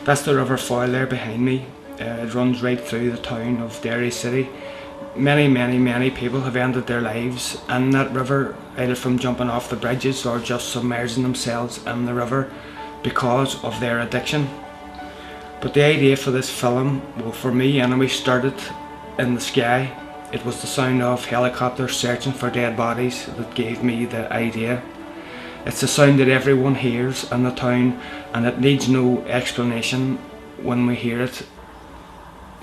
That's the River Foyle there behind me. It runs right through the town of Derry City. Many people have ended their lives in that river, either from jumping off the bridges or just submerging themselves in the river because of their addiction. But the idea for this film, well, for me anyway, started in the sky. It was the sound of helicopters searching for dead bodies that gave me the idea. It's the sound that everyone hears in the town, and it needs no explanation when we hear it.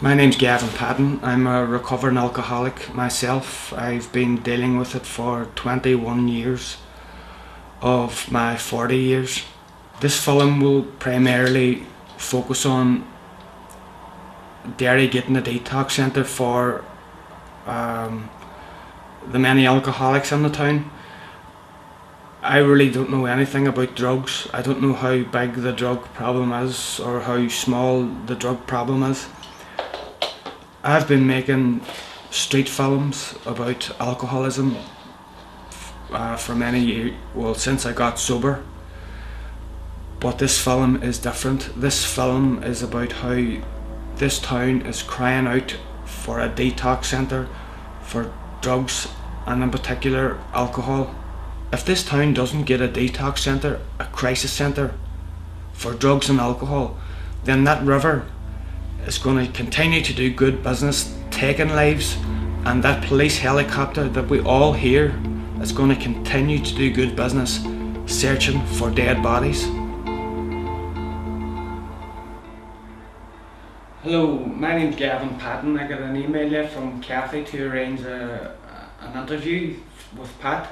My name's Gavin Patton. I'm a recovering alcoholic myself. I've been dealing with it for 21 years of my 40 years. This film will primarily focus on Derry getting a detox centre for the many alcoholics in the town. I really don't know anything about drugs. I don't know how big the drug problem is or how small the drug problem is. I've been making street films about alcoholism for many years, well, since I got sober. But this film is different. This film is about how this town is crying out for a detox centre for drugs and in particular alcohol. If this town doesn't get a detox centre, a crisis centre for drugs and alcohol, then that river is going to continue to do good business, taking lives, and that police helicopter that we all hear is going to continue to do good business, searching for dead bodies. Hello, my name's Gavin Patton. I got an email there from Kathy to arrange an interview with Pat.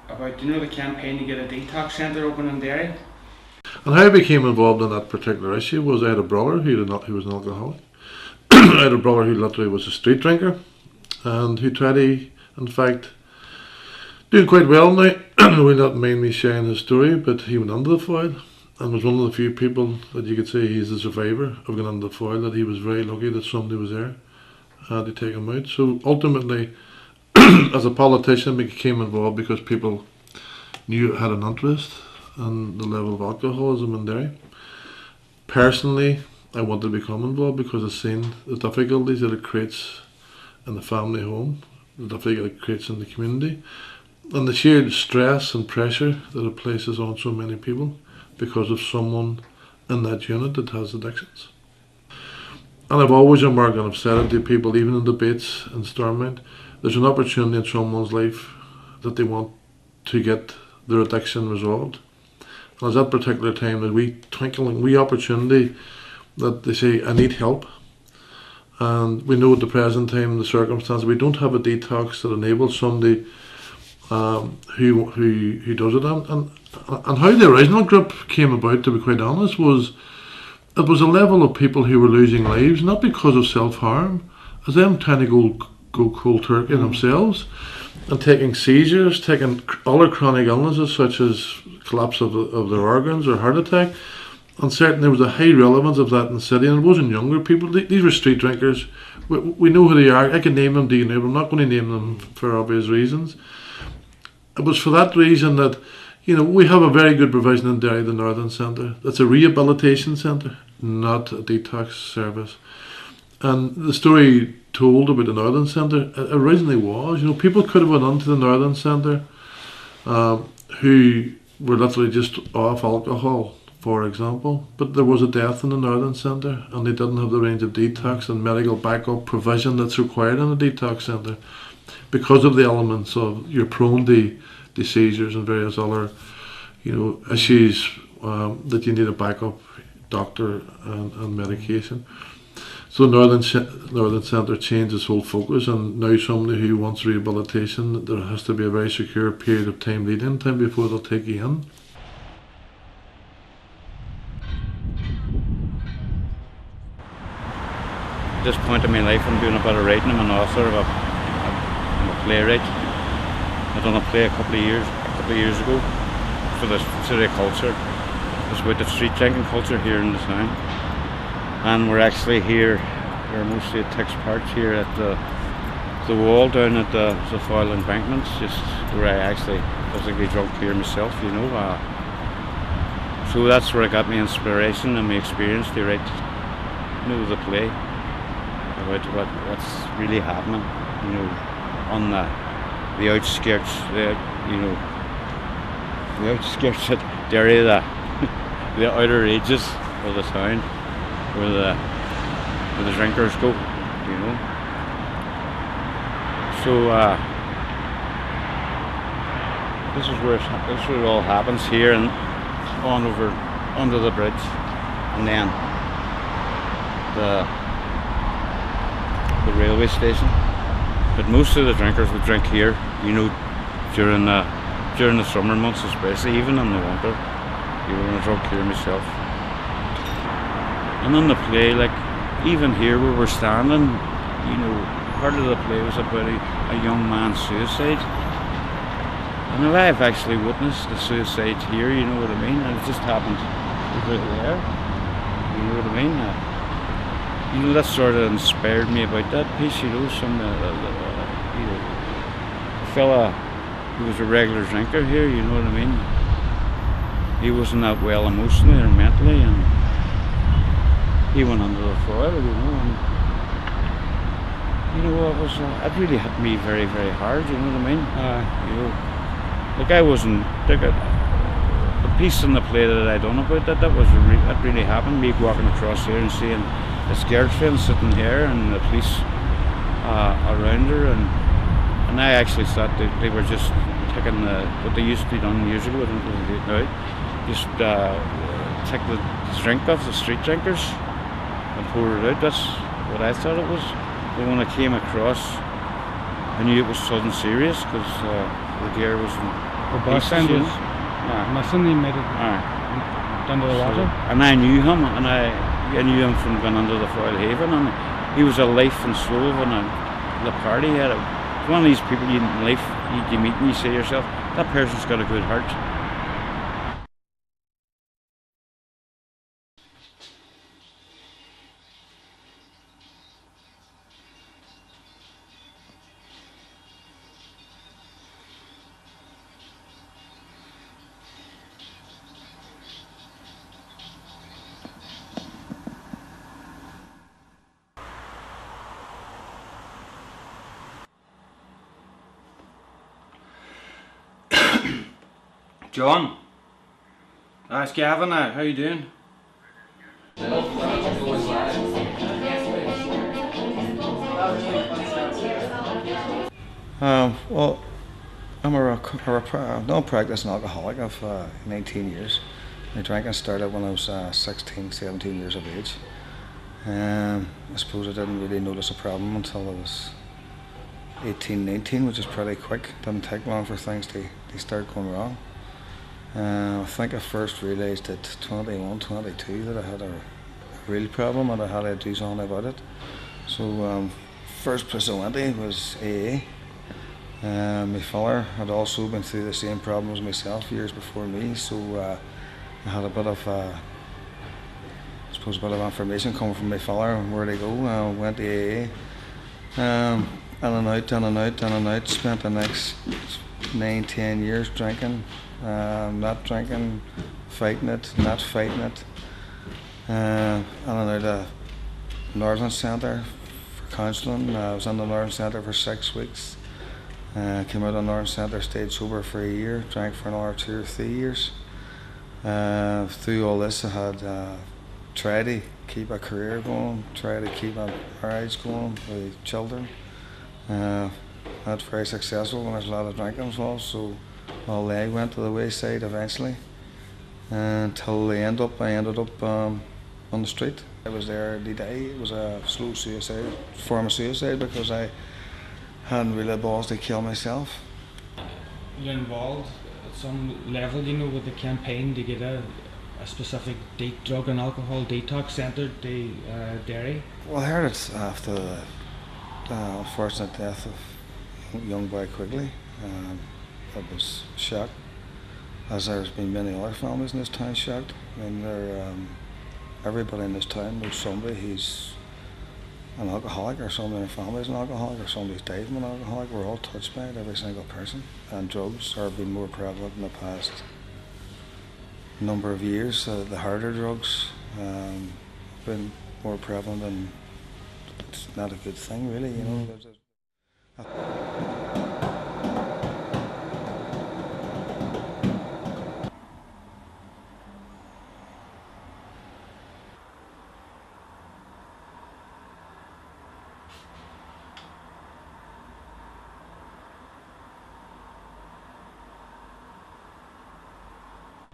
About, the campaign to get a detox centre open in Derry. And how I became involved in that particular issue was I had a brother who was an alcoholic. I had a brother who literally was a street drinker and who tried to, in fact, doing quite well now. I will not mind me sharing his story, but he went under the foil and was one of the few people that you could say he's the survivor of going under the foil, that he was very lucky that somebody was there to take him out. So ultimately, as a politician, I became involved because people knew I had an interest in the level of alcoholism in Derry. Personally, I wanted to become involved because I've seen the difficulties that it creates in the family home, the difficulty it creates in the community, and the sheer stress and pressure that it places on so many people because of someone in that unit that has addictions. And I've always remarked, and I've said it to people, even in debates in Stormont, there's an opportunity in someone's life that they want to get their addiction resolved. And at that particular time, that wee opportunity that they say, I need help. And we know at the present time, in the circumstances, we don't have a detox that enables somebody who does it. And how the original group came about, to be quite honest, was it was a level of people who were losing lives, not because of self-harm, as them trying to go cold turkey themselves and taking seizures, taking other chronic illnesses such as collapse of their organs or heart attack. And certainly there was a high relevance of that in the city, and it wasn't younger people. These were street drinkers. We know who they are. I can name them, do you know? I'm not going to name them for obvious reasons. It was for that reason that, we have a very good provision in Derry, the Northern Centre. It's a rehabilitation centre, not a detox service. And the story told about the Northern Centre originally was, people could have went on to the Northern Centre who were literally just off alcohol, for example, but there was a death in the Northern Centre and they didn't have the range of detox and medical backup provision that's required in a detox centre because of the elements of you're prone to seizures and various other issues that you need a backup doctor and medication. So Northern Centre changed its whole focus, and now somebody who wants rehabilitation, there has to be a very secure period of time, lead-in time, before they'll take you in. At this point in my life, I'm doing a bit of writing. I'm an author, I'm a playwright. I done a play a couple of years ago for the city culture. It's about the street drinking culture here in the town. And we're actually here, we're mostly at Tix Park here at the wall down at the Foyle embankments, just where I actually physically drunk here myself, So that's where I got my inspiration and my experience to write, the play about what's really happening, on the outskirts, the outskirts at Derry, the outer edges of the town, where the drinkers go, So this is where it all happens here, and on over under the bridge, and then the railway station. But most of the drinkers would drink here, during the summer months, especially, even in the winter. When I drunk here myself. And on the play, like even here where we're standing, part of the play was about a young man's suicide. And I've actually witnessed the suicide here, you know what I mean? And it just happened over there, you know what I mean? That sort of inspired me about that piece, some a fella who was a regular drinker here, you know what I mean? He wasn't that well emotionally or mentally, and he went under the foil, and it really hit me very, very hard, you know what I mean? I wasn't, the piece in the play that I done about that really happened, me walking across here and seeing this girlfriend sitting here and the police around her, and I actually thought they were just taking what they used to be done years ago, I don't know what they do now, just take the drink off the street drinkers and pour it out. That's what I thought it was. But when I came across, I knew it was something serious, because the gear was in missing. He made it under the water. And I knew him, and I knew him from going under the Foyle Haven, and he was a life and soul of the party. He had one of these people in life you meet and you say to yourself, that person's got a good heart. John, it's Gavin. How you doing? Well, I'm a non-practicing alcoholic of 19 years. My drinking started when I was 16, 17 years of age. I suppose I didn't really notice a problem until I was 18, 19, which is pretty quick. Didn't take long for things to start going wrong. I think I first realised at 21, 22 that I had a real problem and I had to do something about it. So first place I went to was AA. My father had also been through the same problems myself years before me, so I had a bit of information coming from my father on where to go. I went to AA, in and out, spent the next 9-10 years drinking, not drinking, fighting it, not fighting it, in and out of Northern Centre for counselling. I was in the Northern Centre for 6 weeks. Came out of Northern Centre, stayed sober for a year, drank for another 2 or 3 years. Through all this, I had tried to keep a career going, tried to keep a marriage going with children. Not very successful when there's a lot of drinking involved, so all they went to the wayside eventually. Until I ended up on the street. I was there the day. It was a slow suicide, form of suicide, because I hadn't really balls to kill myself. You're involved at some level, with the campaign to get a specific drug and alcohol detox centre to Derry. Well, I heard it's after the unfortunate death of young boy Quigley. I was shocked, as there's been many other families in this town shocked. I mean, everybody in this town knows somebody who's an alcoholic, or somebody in their family is an alcoholic, or somebody's died from an alcoholic. We're all touched by it, every single person. And drugs are being more prevalent in the past number of years, the harder drugs been more prevalent, and it's not a good thing, really. You know.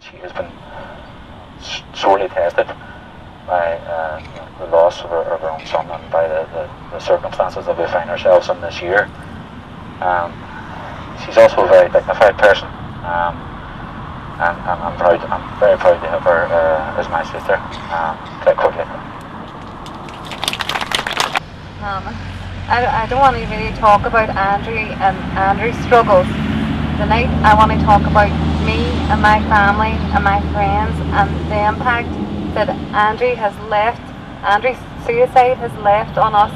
She has been sorely tested by the loss of her own son and by the circumstances that we find ourselves in this year. She's also a very dignified person, and I'm very proud to have her as my sister. Quite quickly. I don't want to really talk about Andrew and Andrew's struggles. Tonight I want to talk about me and my family and my friends and the impact that Andrew's suicide has left on us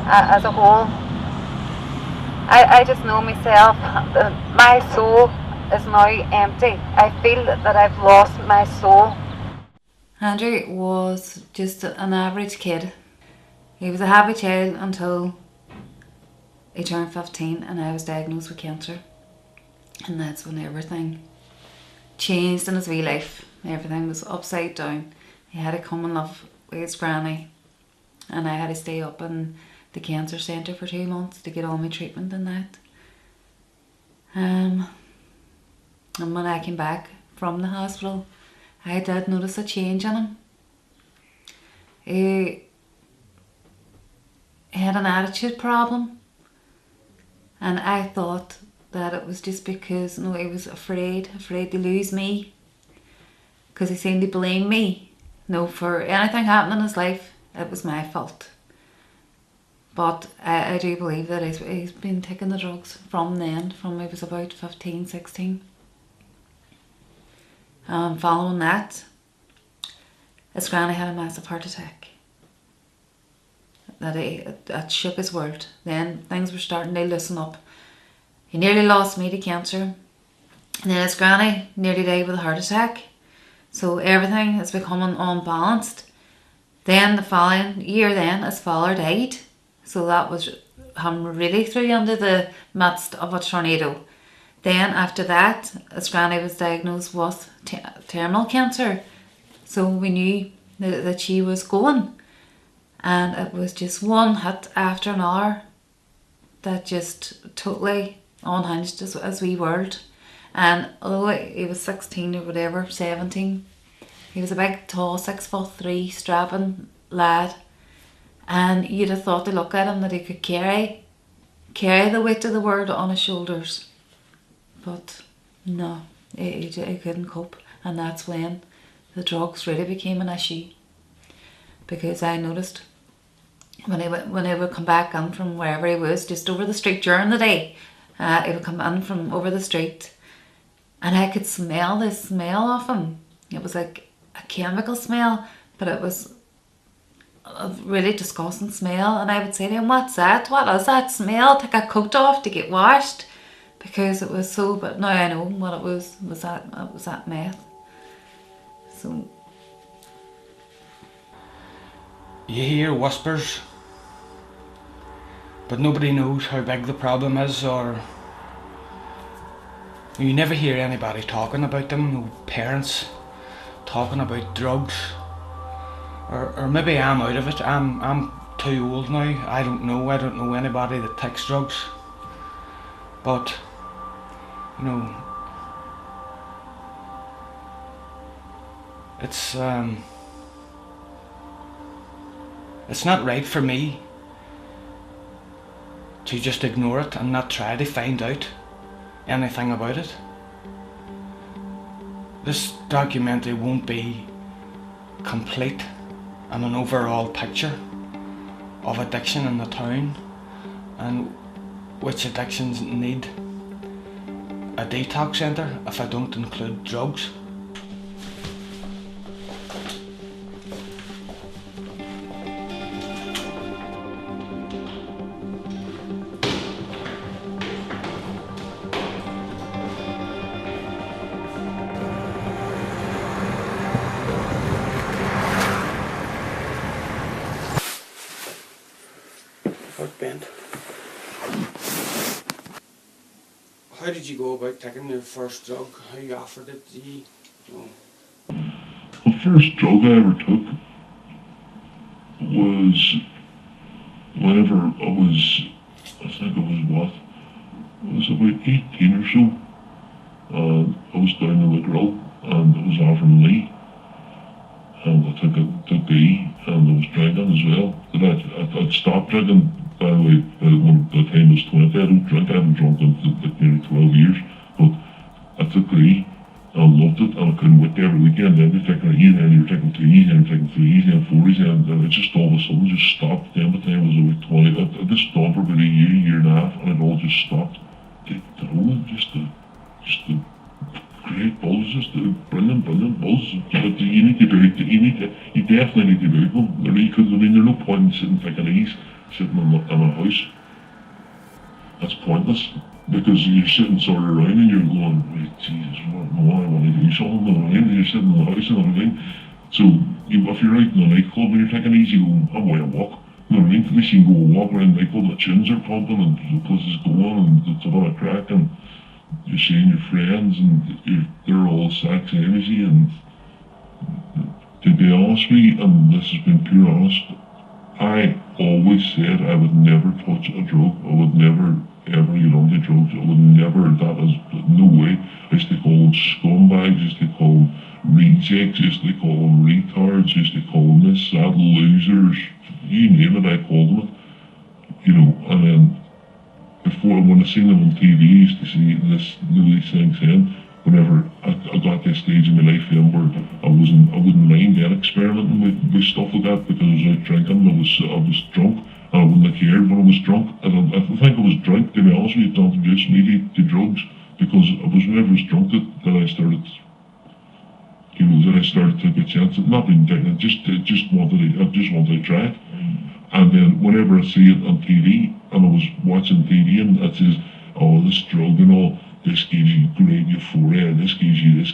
as a whole. I just know myself, my soul is now empty. I feel that I've lost my soul. Andrew was just an average kid. He was a happy child until he turned 15 and I was diagnosed with cancer. And that's when everything changed in his wee life. Everything was upside down. He had to come and live with his granny, and I had to stay up in the cancer centre for 2 months to get all my treatment and that. And when I came back from the hospital, I did notice a change in him. He had an attitude problem, and I thought that it was just because he was afraid to lose me, because he seemed to blame me. For anything happening in his life, it was my fault. But I do believe that he's been taking the drugs from he was about 15, 16. Following that, his granny had a massive heart attack. That shook his world. Then things were starting to loosen up. He nearly lost me to cancer. And then his granny nearly died with a heart attack. So everything is becoming unbalanced. Then the following year his father died. So that was him really threw under the midst of a tornado. Then after that, his granny was diagnosed with terminal cancer. So we knew that she was going. And it was just one hit after another that just totally unhinged his wee world. And although he was 16 or whatever, 17, he was a big, tall, 6'3", strapping lad. And you'd have thought to look at him that he could carry the weight of the world on his shoulders. But no, he couldn't cope. And that's when the drugs really became an issue. Because I noticed when he would come back in from wherever he was, just over the street during the day, he would come in from over the street, and I could smell the smell of him. It was like a chemical smell, but it was a really disgusting smell. And I would say to him, "What's that? What is that smell? Take a coat off to get washed," because it was so. But now I know what it was. It was that meth. So you hear whispers, but nobody knows how big the problem is, or you never hear anybody talking about them. No parents talking about drugs, or maybe I'm out of it. I'm too old now. I don't know anybody that takes drugs. But it's not right for me to just ignore it and not try to find out anything about it. This documentary won't be complete and an overall picture of addiction in the town and which addictions need a detox centre if I don't include drugs. Heart bent. How did you go about taking your first drug? How you offered it? Did you know? The first drug I ever took was whenever I was, I think I was what? I was about 18 or so. I was down in the grill and I was offering Lee. And I took E and I was drinking as well. But I'd stopped drinking, by the way, when the time I was 20. I don't drink, I haven't drunk in like nearly 12 years. But I took E and I loved it and I couldn't wait every weekend. Then you're taking E, then you're taking 2E, then you're taking 3E, then 4Es, and it just all of a sudden just stopped. Then by the time I was about 20, I just done for about a year and a half, and it all just stopped. Just the great buzz, just a brilliant buzz. But you need to do it, you definitely need to do them. Because I mean, there's no point in sitting taking E's, sitting in a house. That's pointless. Because you're sitting sort of around and you're going, wait, Jesus, what more? I want to do something, and you're sitting in the house and everything. So if you're out in a nightclub and you're taking E's, you go, I'm going to walk. You know what I mean? At least you can go walk around the nightclub, the tunes are pumping and the place is going and it's a lot of crack and you're seeing your friends and they're all sex energy. And to be honest with you, and this has been pure honest, I always said I would never touch a drug. I would never ever get onto drugs. I would never, that is no way. I used to call them scumbags, I used to call them rejects, I used to call them retards, I used to call them this, that, losers, you name it, I called them it. You know, and then before, when I seen them on TV, I used to see these things then. Whenever I got to a stage in my life then where I wouldn't mind then experimenting with stuff like that because I was out drinking, I was drunk, and I wouldn't have cared when I was drunk. I think I was drunk, to be honest with you, to introduce me to drugs, because it was whenever I was drunk that I started, you know, that I started to take a chance at not being addicted, I just wanted to try it. And then whenever I see it on TV, and I was watching TV and it says, oh, this drug and all, this gives you great euphoria, this gives you this,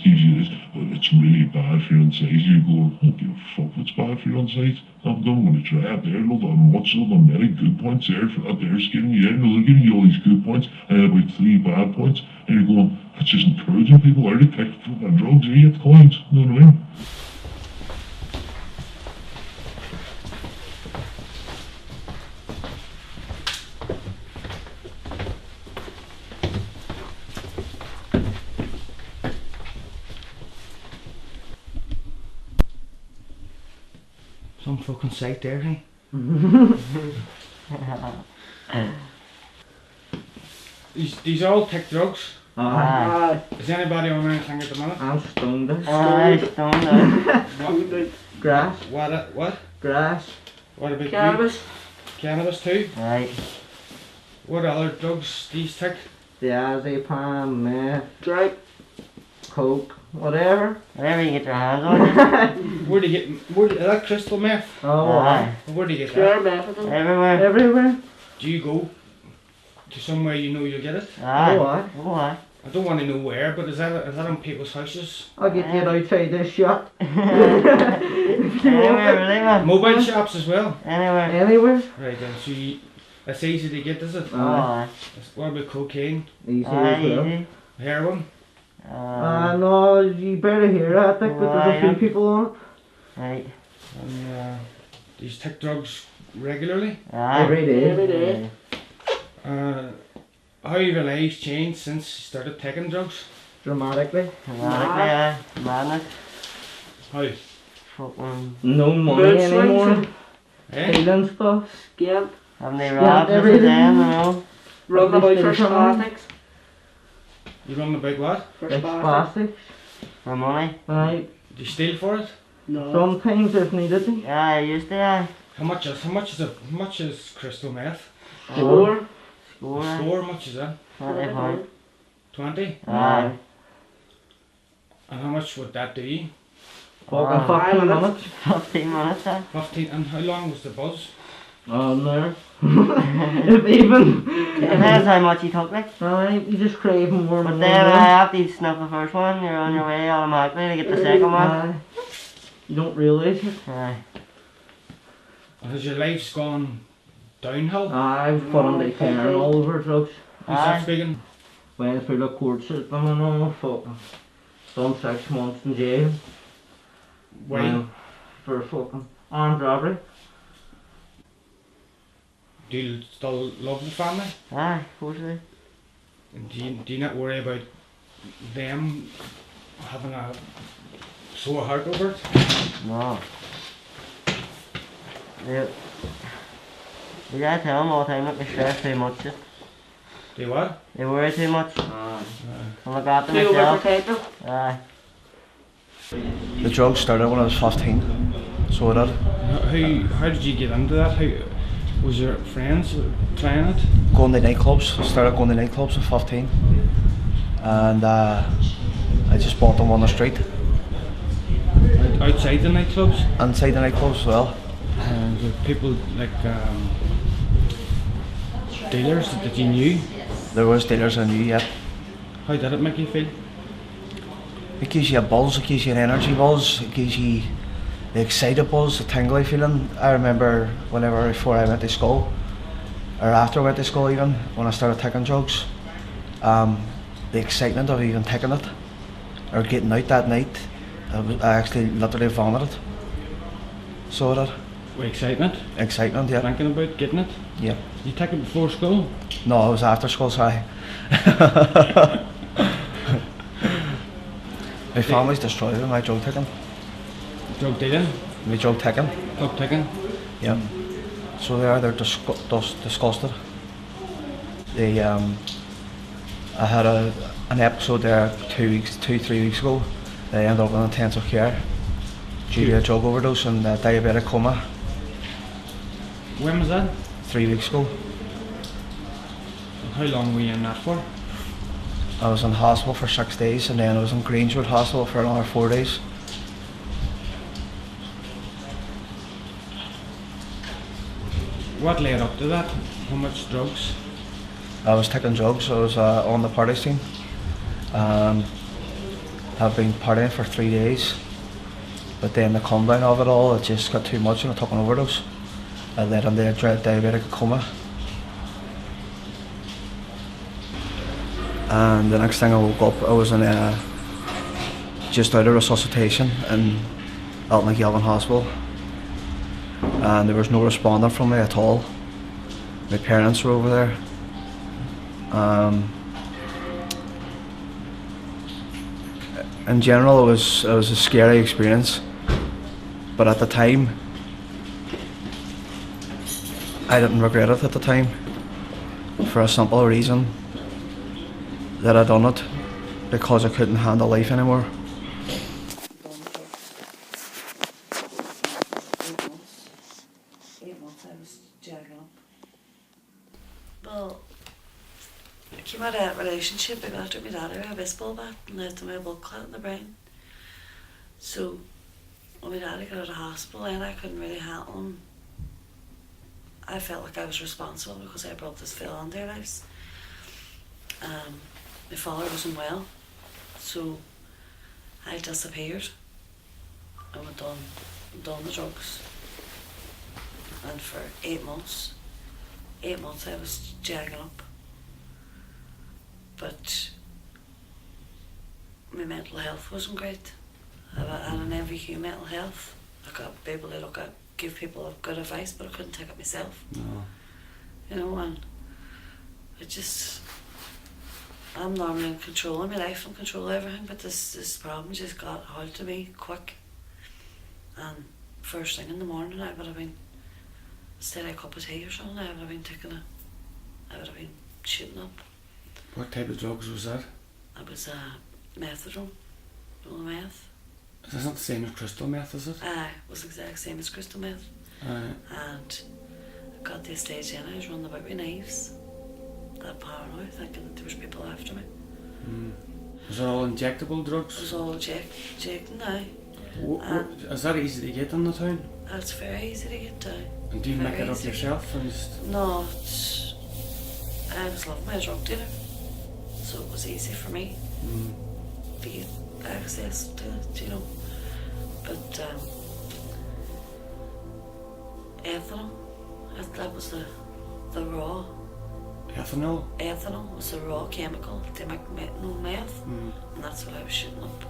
but it's really bad for your insides. You go, I don't give a fuck if it's bad for your insides. I'm going to try it there. Look, many good points there for that there giving you. They're giving you all these good points and about 3 bad points. And you're going, that's just encouraging people out to take fucking drugs, idiot coins. You know what I mean? Some fucking sight there, eh? These all take drugs? Aye. Is anybody on anything at the minute? I'm stoned. Aye, What? Grass. What? Grass. What about Cannabis. you? Cannabis too? Aye. What other drugs do you take? Diazepam, meth, Right. coke, whatever. Whatever you get your hands on. Where do you get, is that crystal meth? Oh, Aye. Where do you get Pure that? methadone. Everywhere. everywhere. Do you go to somewhere you know you'll get it? Aye. Oh, aye. Oh, aye. I don't want to know where, but is that in people's houses? I'll get you outside this shop. Anywhere, really, man. Mobile shops as well? Anywhere. Anywhere. Right then, so it's easy to get, is it? Oh, aye. What about cocaine? Easy Aye, as well. easy. Heroin? No, you better hear that, I think, but there's a few Aye. people on it. Right. And do you take drugs regularly? Aye. Every day. Every day. How have your lives changed since you started taking drugs? Dramatically. Dramatically, aye. Madness. How? Fucking. No money Mood anymore. swings. Eh? Stealing stuff. Scam. Having they Scam robbed us everything. again, you know. Running about for plastics. You run about what? Like plastics. For money. Aye. Do you steal for it? No. Sometimes if needed to. Yeah, I used to, aye. How much is crystal meth? Score. A Score. aye. score, how much is that? 20 pound. 20? Aye. And how much would that do you? Fucking 15 minutes. 15 minutes, aye. 15, and how long was the buzz? Oh no. If even. Depends how much you took, like. Aye, you just crave more But and then more. after you snuff the first one, you're on your way automatically to get the second one. Aye. You don't realise it. Aye. And has your life's gone downhill. I was put on the care and all over drugs. Who's that speaking? Went through the court system and all, fucking done 6 months in jail. Why? For fucking armed robbery. Do you still love the family? Aye, of course I do. And do you not worry about them having a sore heart over it? No. You gotta tell them all the time that they stress too much. Do what? They worry too much. Aye. And look after myself. Aye. The drugs started when I was 15, so it did. How did you get into that? How was your friends trying it? Going to nightclubs. I started going to nightclubs at 15, and I just bought them on the street. Outside the nightclubs? Inside the nightclubs as well. And were people like dealers that you knew? There was dealers I knew, yeah. How did it make you feel? It gives you a buzz, it gives you an energy buzz, it gives you the excited buzz, the tingly feeling. I remember before I went to school, or after I went to school even, when I started taking drugs, the excitement of even taking it, or getting out that night, I actually literally vomited. So I did. With excitement? Excitement, yeah. Thinking about getting it? Yeah. You take it before school? No, it was after school, sorry. My family's destroyed with my drug taking. Drug dealing? My drug taking. Drug taking? Yeah. So they're disgusted. They I had an episode there 3 weeks ago. They ended up in intensive care due to a drug overdose and a diabetic coma. When was that? 3 weeks ago. And how long were you in that for? I was in hospital for 6 days and then I was in Grangewood Hospital for another 4 days. What led up to that? How much drugs? I was taking drugs. I was on the party scene. I've been partying for 3 days, but then the come down of it all, it just got too much and I took an overdose. I led into a diabetic coma. And the next thing I woke up, I was in just out of resuscitation in Altnagelvin Hospital. And there was no responding from me at all. My parents were over there. In general, it was a scary experience, but at the time, I didn't regret it at the time, for a simple reason, that I done it because I couldn't handle life anymore. 8 months I was jagging up. Well, I came out of that relationship after my dad had a baseball bat and led to my blood clot in the brain. So when my dad got out of hospital and I couldn't really handle him, I felt like I was responsible because I brought this fella into their lives. My father wasn't well, so I disappeared and went on the drugs. And for 8 months I was jagging up. But my mental health wasn't great. I had an MVQ mental health. I got people to give people good advice, but I couldn't take it myself. No. You know, and I'm normally in control of my life and control of everything, but this problem just got hold of me quick. And first thing in the morning I would have been, instead of a cup of tea or something, I would have been shooting up. What type of drugs was that? It was methadone, all the meth. It's not the same as crystal meth, is it? Aye, it was the exact same as crystal meth. And I got to a stage then I was running about with knives. That paranoid, thinking that there was people after me. Was it all injectable drugs? It was all injecting now. Is that easy to get in the town? It's very easy to get down. And do you make it up yourself? And just... No, I was loving my drug dealer, so it was easy for me to get access to it, you know. But ethanol, that was the the raw Ethanol? ethanol was the raw chemical to make no meth, Mm. and that's what I was shooting up.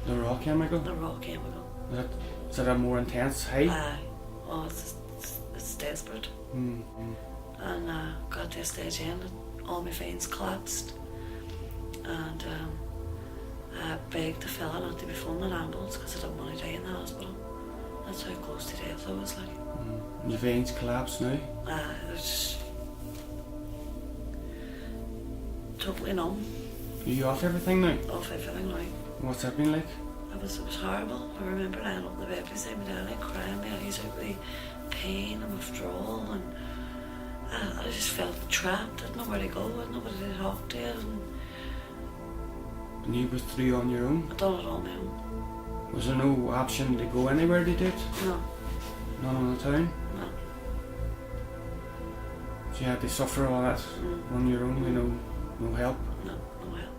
The raw chemical? The raw chemical. Is that a more intense high? Aye. Oh, it's desperate. Mm. Mm. And got to a stage in that all my veins collapsed, and I begged the fella not to be phoning an ambulance because I didn't want to die in the hospital. That's how close to death I was, like. Mm. Your veins collapse now? It's totally numb. Are you off everything now? Off everything now. What's that been like? It was horrible. I remember lying up in the bed beside my dad, like crying my eyes out with pain and withdrawal, and I just felt trapped. I had nowhere to go, I had nobody to talk to, And you withdrew on your own? I done it on my own. Was there no option to go anywhere to do it? No. None in the town? No. So you had to suffer all that on your own with no help? No help.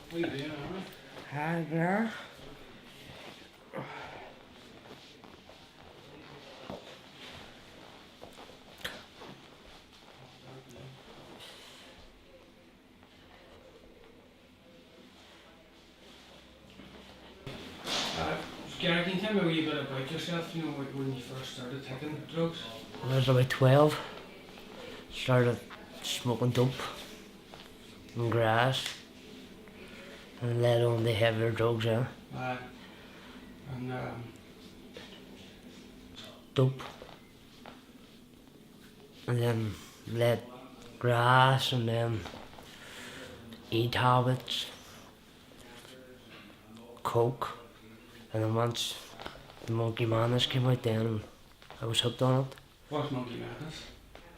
What are you doing, Anna? Hi, Blair. Gary, can you tell me a wee bit about yourself, when you first started taking drugs? When I was about 12, started smoking dope and grass, and led on to heavier drugs, yeah. And Dope. And then led grass, and then e-tablets, coke, and then once the Monkey Madness came out, then I was hooked on it. what's Monkey Madness?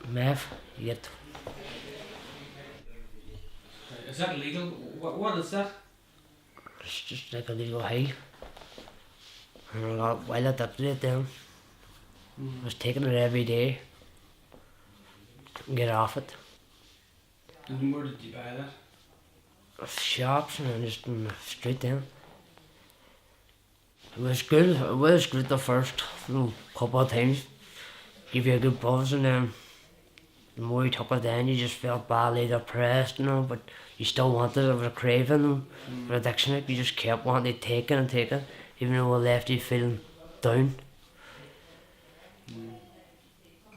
Meth, you get. Is that legal? What is that? It's just like a legal high. And I got well addicted to it then. I was taking it every day. Couldn't get off it. And where did you buy that? Shops and then just in the street then. It was good. It was good the first couple of times. Give you a good buzz, and then the more you took it then you just felt badly depressed, but you still wanted it. It was a craving for addiction. You just kept wanting to take it and take it, even though it left you feeling down.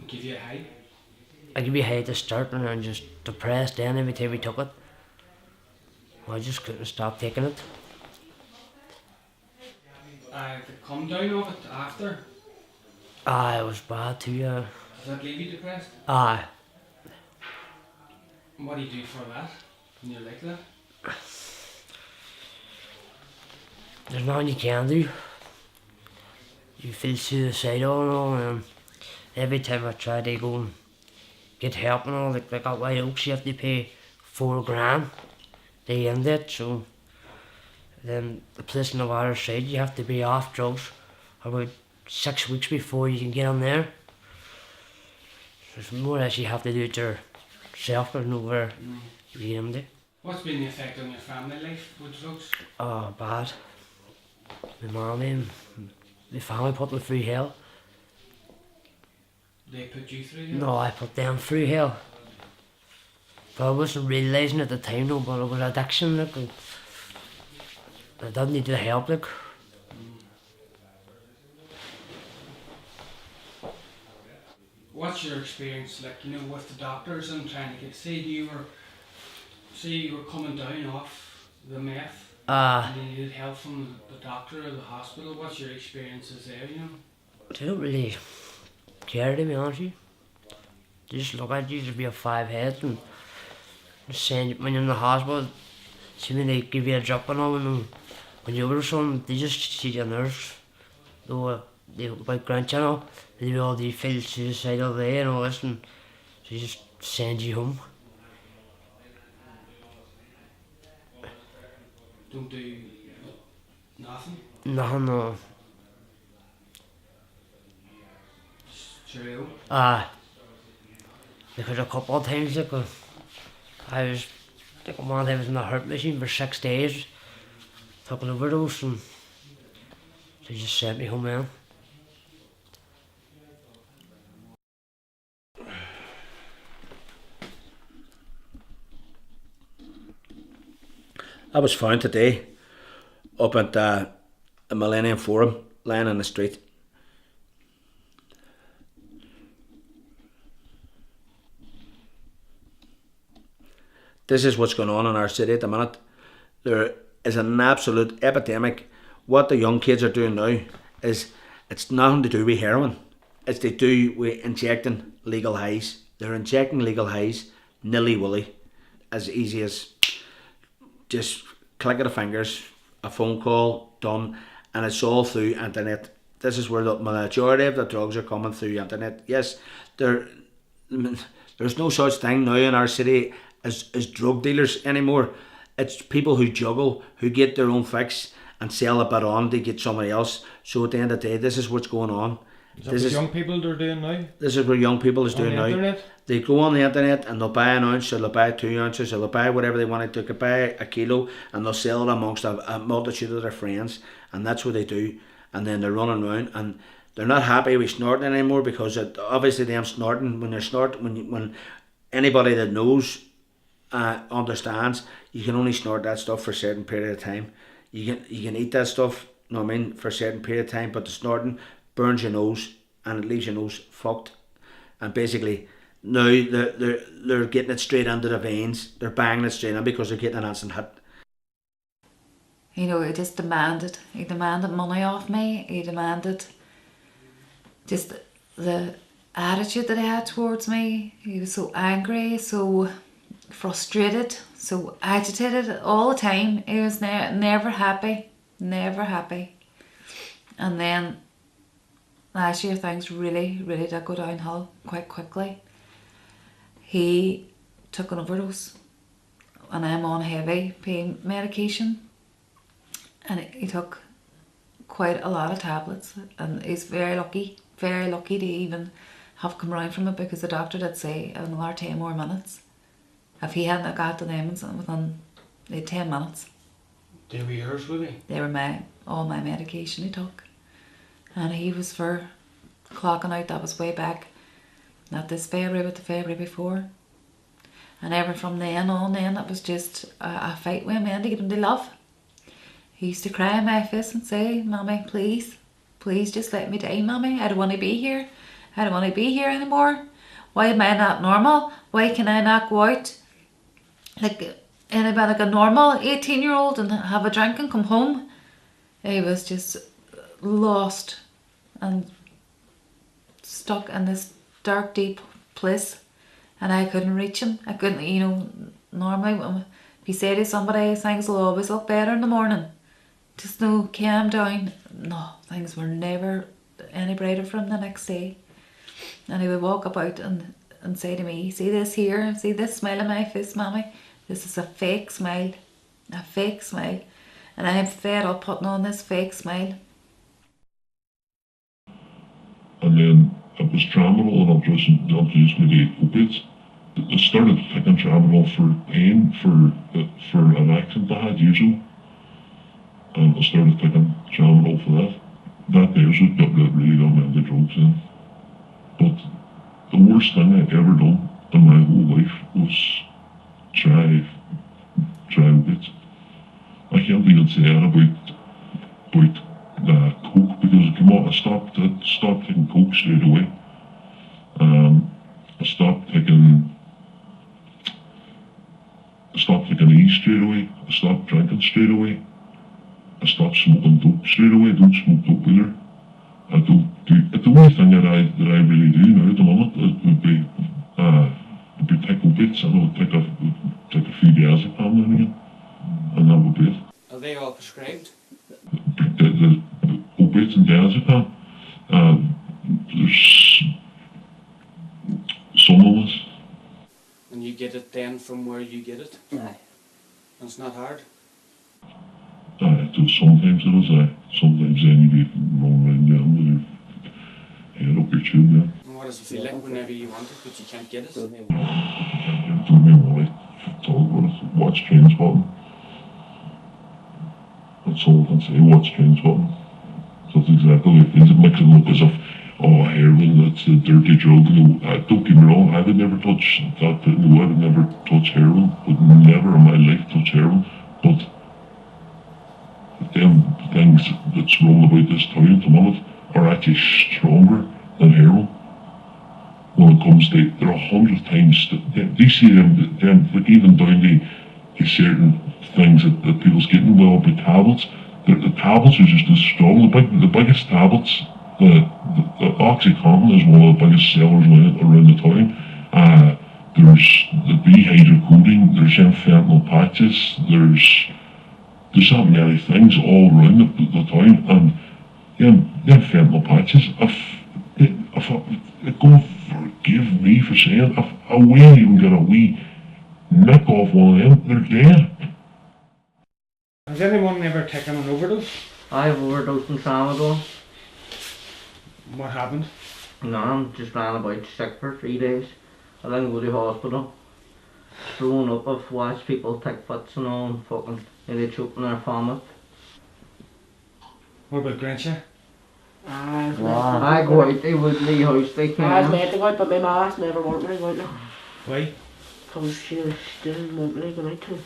Give you a high? I give you a high at the start and then just depressed then every time we took it. I just couldn't stop taking it. The come down of it after? Aye, it was bad too, yeah. Does that leave you depressed? Aye. And what do you do for that when you're like that? There's nothing you can do. You feel suicidal and every time I try to go and get help and all, like at White Oaks you have to pay $4,000 to end it, so then the place on the other side you have to be off drugs about 6 weeks before you can get on there. So it's more or less you have to do it yourself and know where you end it. What's been the effect on your family life with drugs? Oh, bad. My mum and my family put me through hell. They put you through hell? No, I put them through hell. But I wasn't realising at the time, no, but it was addiction, like, and I didn't need the help, like. What's your experience like, with the doctors and trying to get, say you were coming down off the meth and you needed help from the doctor or the hospital, what's your experiences there, They don't really care, to be honest with you. They just look at you as if you have 5 heads and just saying when you're in the hospital, see when they give you a drip and all, when you're over something, they just see your nerves. Though they about grant, you know, they do all, they feel suicidal day and all this, and so they just send you home. Don't do nothing? Nothing, no. Cheerio. Because a couple of times, like, I was, like, one time I was in the hurt machine for 6 days, took an overdose, and so they just sent me home then. I was found today up at the Millennium Forum, lying in the street. This is what's going on in our city at the minute. There is an absolute epidemic. What the young kids are doing now is, it's nothing to do with heroin. It's to do with injecting legal highs. They're injecting legal highs nilly-willy, as easy as just click of the fingers, a phone call, done, and it's all through internet. This is where the majority of the drugs are coming through internet. Yes, there's no such thing now in our city as drug dealers anymore. It's people who juggle, who get their own fix and sell a bit on to get somebody else. So at the end of the day, this is what's going on. Is that what young people are doing now? This is what young people is doing now. Internet? They go on the internet and they'll buy an ounce, or they'll buy 2 ounces, or they'll buy whatever they want. They could buy a kilo, and they'll sell it amongst a multitude of their friends, and that's what they do. And then they're running around, and they're not happy with snorting anymore, because obviously them snorting, when they're snorting, when anybody that knows understands, you can only snort that stuff for a certain period of time. You can eat that stuff, you know what I mean, for a certain period of time, but the snorting burns your nose and it leaves your nose fucked. And basically now they're getting it straight into the veins. They're banging it straight in because they're getting an instant hit. You know, he just demanded. He demanded money off me. He demanded just the attitude that he had towards me. He was so angry, so frustrated, so agitated all the time. He was never happy, never happy. And then last year things really did go downhill quite quickly. He took an overdose, and I'm on heavy pain medication, and he took quite a lot of tablets, and he's very lucky to even have come round from it, because the doctor did say another 10 more minutes. If he hadn't got to them within 10 minutes. They were yours, were they? They were all my medication he took. And he was for clocking out, that was way back, not this February but the February before. And ever from then on, it was just a fight with him to get him to love. He used to cry in my face and say, "Mommy, please just let me die, Mommy. I don't want to be here. I don't want to be here anymore. Why am I not normal? Why can I not go out like anybody, like a normal 18-year-old, and have a drink and come home?" He was just lost and stuck in this dark, deep place, and I couldn't reach him. I couldn't, you know, normally if you say to somebody things will always look better in the morning, just no, calm down. No, things were never any brighter for him the next day. And he would walk about and say to me, "See this here, see this smile on my face, Mommy? This is a fake smile, and I am fed up putting on this fake smile." And then it was tramadol, and I'll just maybe opiates. I started taking tramadol for pain, for an accident I had years ago. And I started taking tramadol for that. That day was what really got me into drugs then. But the worst thing I ever done in my whole life was try opiates. I can't even say that about coke, because it came on. I stopped taking coke straight away. I stopped taking E straight away. I stopped drinking straight away. I stopped smoking dope straight away. I don't smoke dope either. I don't do, the only thing that I really do now at the moment would be take opiates, and I would take a few diazepam now and again, and that would be it. Are they all prescribed? The opiates and diazepam, there's some of us. And you get it then from where you get it? Aye. And it's not hard? Sometimes it is, sometimes then you be rolling around down with your head up your tube then. And what does it feel like whenever you want it, but you can't get it? Don't me what I talk about it. Watch Trainspotting. That's all I can say, watch Trainspotting. That's exactly what it is. It makes it look as if, oh, heroin, that's a dirty drug. No, don't get me wrong, I would never touch that. No, I would never touch heroin. Would never in my life touch heroin. But them things that's wrong about this town at the moment are actually stronger than heroin. When it comes to, they're 100 times, do you see them like even down to certain things that people's getting, well, by tablets, the tablets are just as strong. The biggest tablets, the Oxycontin is one of the biggest sellers around the town. There's the dehydrocodone, there's them fentanyl patches, there's that many things all around the town, and them fentanyl patches, God forgive me for saying, if a wee even get a wee nick off one of them, they're dead. Has anyone ever taken an overdose? I've overdosed in tramadol. What happened? No, just ran about sick for 3 days. I didn't go to hospital. Thrown up, I've watched people take fits and all and fucking nearly choking their vomit. What about Grincha? I go out, they would leave house, they can't. I was meant to go out, but my ma's never wanted me to go out now. Why? Because she didn't want me to go out to.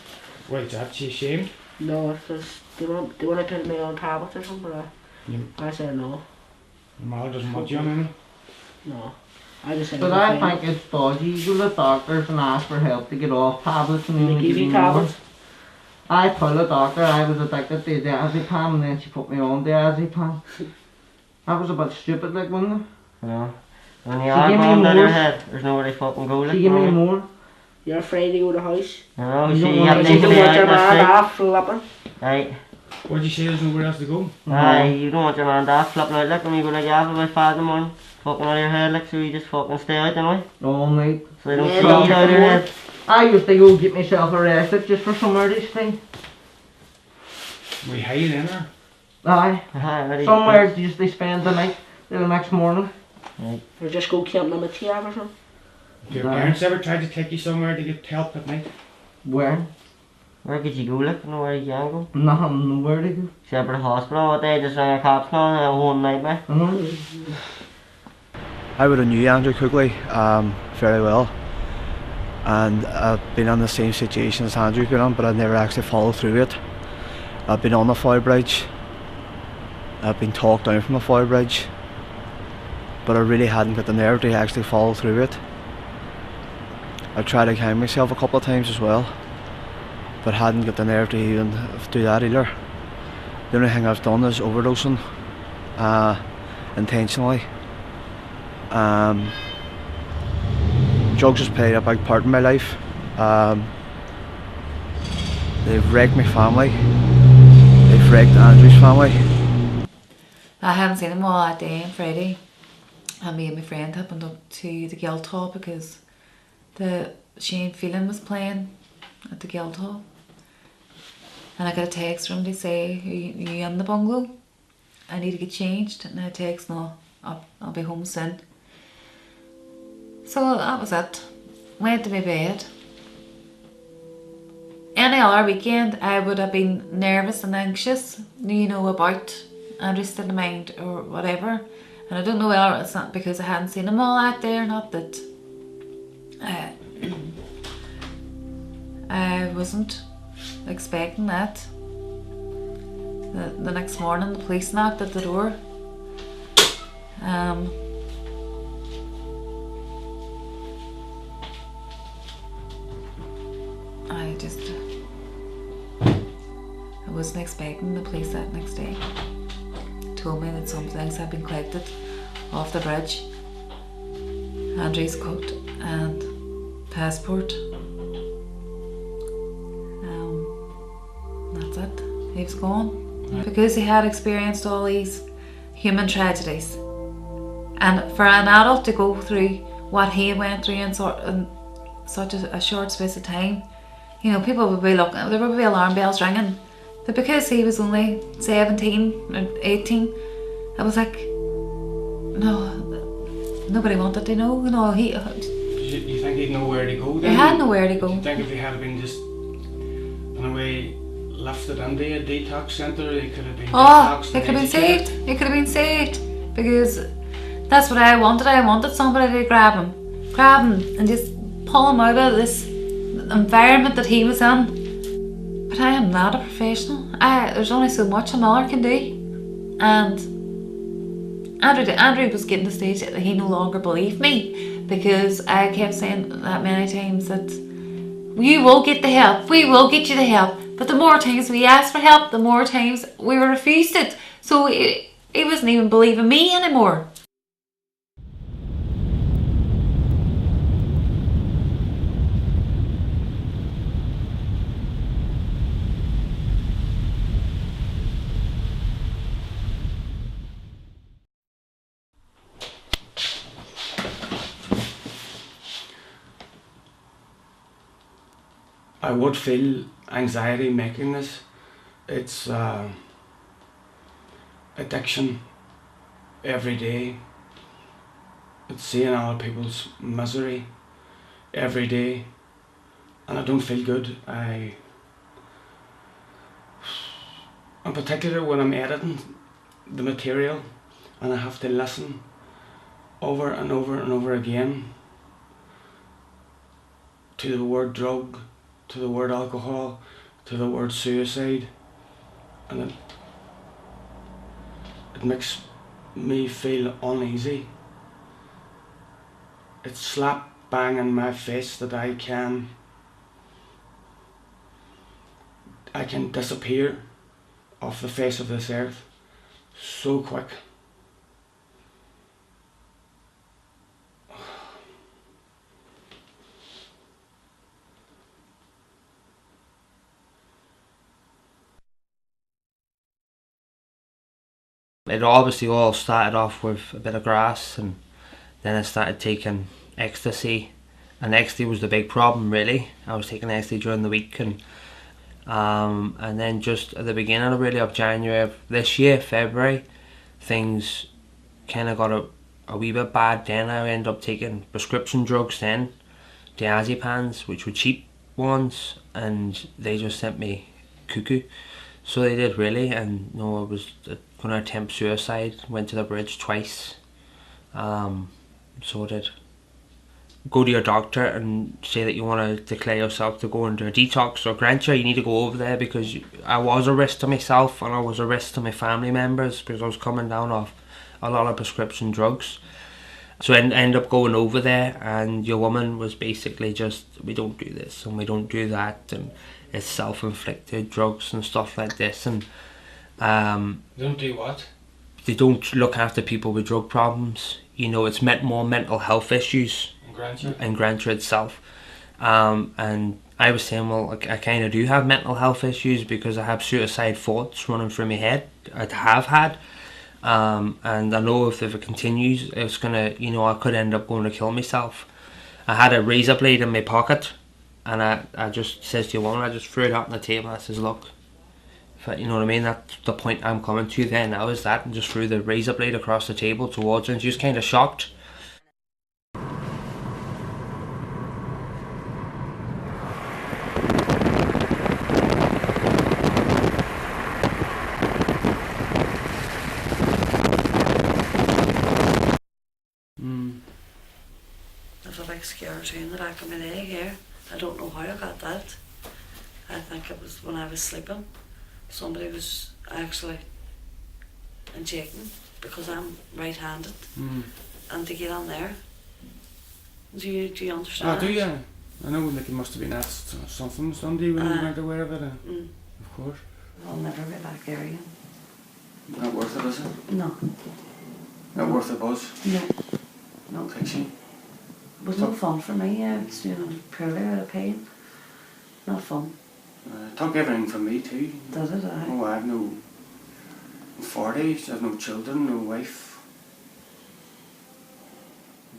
Why is that? She ashamed? No, it's just they want to put me on tablets or something, but I said no. Your mother doesn't want you on any? No. I just said But I think it's dodgy. You go to doctors and ask for help to get off tablets and they give you tablets. I told the doctor I was addicted to diazepam and then she put me on diazepam. That was a bit stupid, like, wasn't it? Yeah. When you are going down your head, there's nowhere to fucking go. She gave me more. You're afraid to go to the house. No, you see, don't want your man off flipping. Aye. What'd you say, there's nowhere else to go? Aye, you don't want your man off flipping out like when you go to Gavin by 5 in the morning. Fucking out of your head, like, so you just fucking stay out, don't we? All night. So you don't see you out of your head. I used to go get myself arrested just for some of this thing. We hide in her? Aye. Somewhere just they spend the night till the next morning. Right. Or just go camping on the TF or something. Do your parents ever try to take you somewhere to get help at night? Where? Where could you go, like? Nowhere you can go? Nothing, nowhere to go. Shepherd Hospital, what they just rang a cops now and one nightmare. I would have knew Andrew Quigley very well, and I've been in the same situation as Andrew's been on, but I've never actually followed through it. I've been on the fire bridge, I've been talked down from the fire bridge, but I really hadn't got the nerve to actually follow through it. I've tried to hang myself a couple of times as well, but hadn't got the nerve to even do that either. The only thing I've done is overdosing intentionally. Drugs has played a big part in my life. They've wrecked my family. They've wrecked Andrew's family. I hadn't seen him all that day on Friday, and me and my friend had been up to the Guildhall because the Shane Phelan was playing at the Guildhall, and I got a text from him to say, are you in the bungalow? I need to get changed. And I text, no, I'll be home soon. So that was it. Went to my bed. Any other weekend I would have been nervous and anxious, you know, about Andrew's state of mind or whatever. And I don't know whether it's not because I hadn't seen him all that day or not, that I wasn't expecting that. The next morning the police knocked at the door. I wasn't expecting the police that next day. told me that some things had been collected off the bridge. Andrew's coat and passport. That's it. He was gone. Because he had experienced all these human tragedies. And for an adult to go through what he went through in such a short space of time, you know, people would be looking, there would be alarm bells ringing. But because he was only 17 or 18, I was like, no, nobody wanted to know. No, You think he'd know where to go then? He had nowhere to go. Do you think if he had been just, in a way, lifted into a detox centre, he could have been detoxed? He could have been saved. He could have been saved. Because that's what I wanted. I wanted somebody to grab him and just pull him out of this environment that he was in. But I am not a professional. There's only so much a mother can do. And Andrew was getting to the stage that he no longer believed me, because I kept saying that many times that you will get the help, we will get you the help. But the more times we asked for help, the more times we were refused it. So he wasn't even believing me anymore. I would feel anxiety making this. It's addiction every day. It's seeing other people's misery every day, and I don't feel good. In particular when I'm editing the material and I have to listen over and over and over again to the word drug, to the word alcohol, to the word suicide, and it makes me feel uneasy. It's slap bang in my face that I can disappear off the face of this earth so quick. It obviously all started off with a bit of grass, and then I started taking ecstasy, and ecstasy was the big problem really. I was taking ecstasy during the week, and then just at the beginning of January of this year, February, things kind of got a wee bit bad. Then I ended up taking prescription drugs then, diazepams, which were cheap ones, and they just sent me cuckoo. So they did really, and I was going to attempt suicide, went to the bridge twice. So I did. Go to your doctor and say that you want to declare yourself to go into a detox or Grantia. You need to go over there, because I was a risk to myself and I was a risk to my family members, because I was coming down off a lot of prescription drugs. So I ended up going over there, and your woman was basically just, we don't do this and we don't do that, and it's self-inflicted drugs and stuff like this, and They don't do what? They don't look after people with drug problems. You know, it's more mental health issues in Grantia itself. And I was saying, well, I kind of do have mental health issues, because I have suicide thoughts running through my head. I have had. And I know if it continues, it's gonna, I could end up going to kill myself. I had a razor blade in my pocket, and I just says to your woman, I just threw it out on the table. I says, look, you know what I mean, that's the point I'm coming to there now, is that, and just threw the razor blade across the table towards her, and she was kind of shocked. There's a big scar too in the back of my leg here. I don't know how I got that. I think it was when I was sleeping. Somebody was actually injecting, because I'm right-handed, and to get on there. Do you understand? I do, yeah. I know, like, it must have been asked something Sunday when you weren't aware of it. Of course. I'll never be back there again. Not worth it, is it? No. Not worth the buzz? No. No. Takes you? It was no fun for me. It's, you know, purely out of pain. Not fun. Took everything from me too. Did it? Aye. Oh, I have no 40s, I have no children, no wife.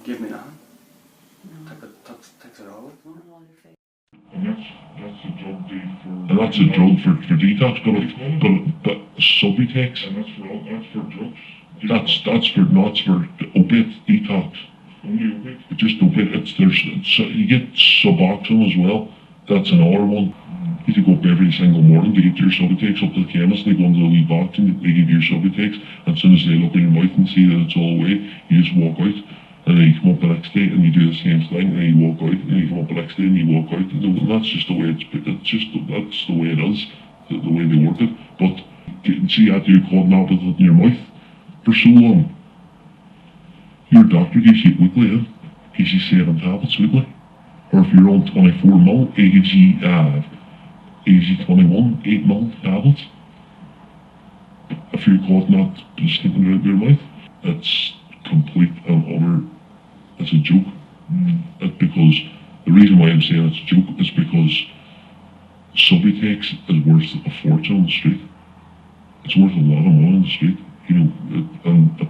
Give me nothing. No. Takes it all. And that's a drug for detox, but Subutex. And that's for drugs. That's for opiate detox. Only opiate? Just opiate. You get Suboxone as well. That's another one. You have to go up every single morning to get your Subutex up to the chemist. They go into the wee box and they give you your Subutex. And as soon as they look in your mouth and see that it's all away, you just walk out. And then you come up the next day and you do the same thing, and then you walk out, and then you come up the next day and you walk out. And that's just the way that's the way it is, the way they work it. But see, after you're caught up with it in your mouth for so long, your doctor gives you it weekly, gives you 7 tablets weekly. Or if you're on 24 mil, it gives you 21 8 mil tablets. If you're caught not sneaking out your mouth, it's complete and utter. It's a joke. Because the reason why I'm saying it's a joke is because Subutex is worth a fortune on the street. It's worth a lot of money on the street. You know, and